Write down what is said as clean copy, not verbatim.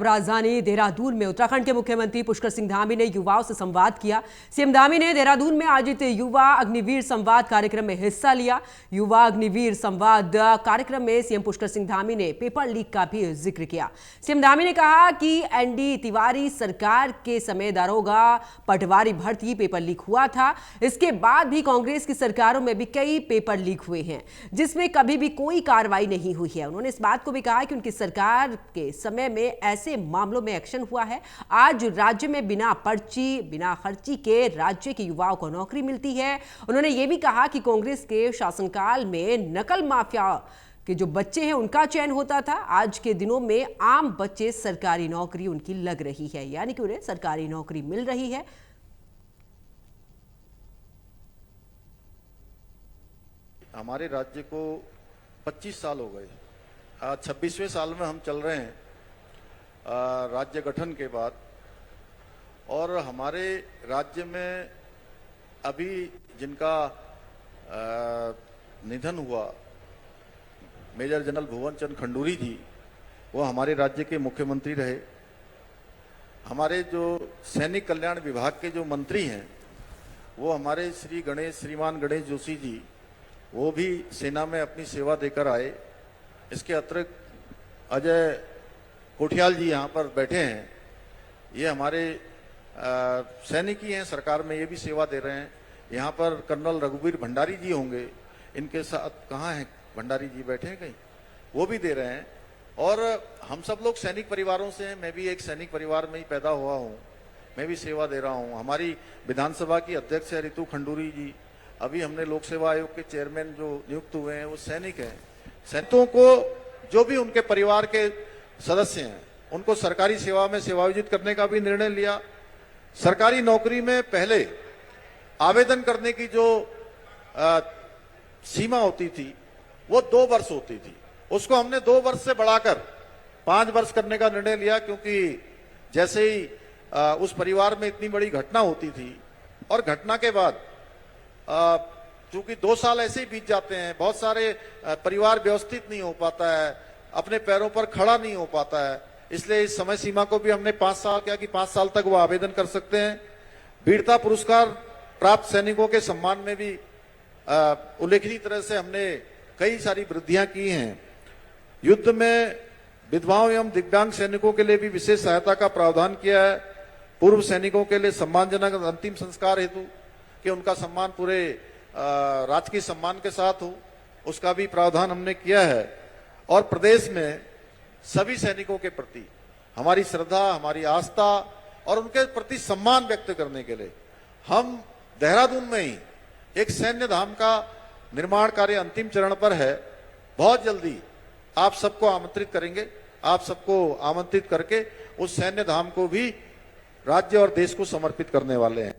राजधानी देहरादून में उत्तराखंड के मुख्यमंत्री पुष्कर सिंह धामी ने युवाओं से संवाद किया। सीएम धामी ने देहरादून में आयोजित युवा अग्निवीर संवाद कार्यक्रम में हिस्सा लिया। युवा अग्निवीर संवाद कार्यक्रम में सीएम पुष्कर सिंह धामी ने पेपर लीक का भी जिक्र किया। सीएम धामी ने कहा कि एनडी तिवारी सरकार के समय दारोगा पटवारी भर्ती पेपर लीक हुआ था। इसके बाद भी कांग्रेस की सरकारों में भी कई पेपर लीक हुए हैं जिसमें कभी भी कोई कार्रवाई नहीं हुई है। उन्होंने इस बात को भी कहा कि उनकी सरकार के समय में ऐसे मामलों में एक्शन हुआ है। आज राज्य में बिना पर्ची बिना खर्ची के राज्य के युवाओं को नौकरी मिलती है। उन्होंने ये भी कहा कि कांग्रेस के शासनकाल में नकल माफिया के जो बच्चे हैं उनका चयन होता था। आज के दिनों में आम बच्चे सरकारी नौकरी उनकी लग रही है, यानी कि उन्हें सरकारी नौकरी मिल रही है। हमारे राज्य को 25 साल हो गए, आज 26वें साल में हम चल रहे हैं राज्य गठन के बाद। और हमारे राज्य में अभी जिनका निधन हुआ, मेजर जनरल भुवन चंद खंडूरी जी, वो हमारे राज्य के मुख्यमंत्री रहे। हमारे जो सैनिक कल्याण विभाग के जो मंत्री हैं वो हमारे श्रीमान गणेश जोशी जी, वो भी सेना में अपनी सेवा देकर आए। इसके अतिरिक्त अजय कोठियाल जी यहाँ पर बैठे हैं, ये हमारे सैनिक ही हैं, सरकार में ये भी सेवा दे रहे हैं। यहाँ पर कर्नल रघुवीर भंडारी जी होंगे, इनके साथ कहाँ हैं भंडारी जी, बैठे हैं कहीं, वो भी दे रहे हैं। और हम सब लोग सैनिक परिवारों से हैं, मैं भी एक सैनिक परिवार में ही पैदा हुआ हूँ, मैं भी सेवा दे रहा हूँ। हमारी विधानसभा की अध्यक्ष है रितु खंडूरी जी, अभी हमने लोक सेवा आयोग के चेयरमैन जो नियुक्त हुए हैं वो सैनिक हैं। सैनिकों को जो भी उनके परिवार के सदस्य हैं उनको सरकारी सेवा में सेवायोजित करने का भी निर्णय लिया। सरकारी नौकरी में पहले आवेदन करने की जो सीमा होती थी वो 2 वर्ष होती थी, उसको हमने 2 वर्ष से बढ़ाकर 5 वर्ष करने का निर्णय लिया, क्योंकि जैसे ही उस परिवार में इतनी बड़ी घटना होती थी और घटना के बाद चूंकि 2 साल ऐसे ही बीत जाते हैं, बहुत सारे परिवार व्यवस्थित नहीं हो पाता है, अपने पैरों पर खड़ा नहीं हो पाता है, इसलिए इस समय सीमा को भी हमने 5 साल किया कि 5 साल तक वो आवेदन कर सकते हैं। वीरता पुरस्कार प्राप्त सैनिकों के सम्मान में भी उल्लेखनीय तरह से हमने कई सारी वृद्धियां की हैं। युद्ध में विधवाओं एवं दिव्यांग सैनिकों के लिए भी विशेष सहायता का प्रावधान किया है। पूर्व सैनिकों के लिए सम्मानजनक अंतिम संस्कार हेतु कि उनका सम्मान पूरे राजकीय सम्मान के साथ हो, उसका भी प्रावधान हमने किया है। और प्रदेश में सभी सैनिकों के प्रति हमारी श्रद्धा, हमारी आस्था और उनके प्रति सम्मान व्यक्त करने के लिए हम देहरादून में ही एक सैन्य धाम का निर्माण कार्य अंतिम चरण पर है। बहुत जल्दी आप सबको आमंत्रित करेंगे, आप सबको आमंत्रित करके उस सैन्य धाम को भी राज्य और देश को समर्पित करने वाले हैं।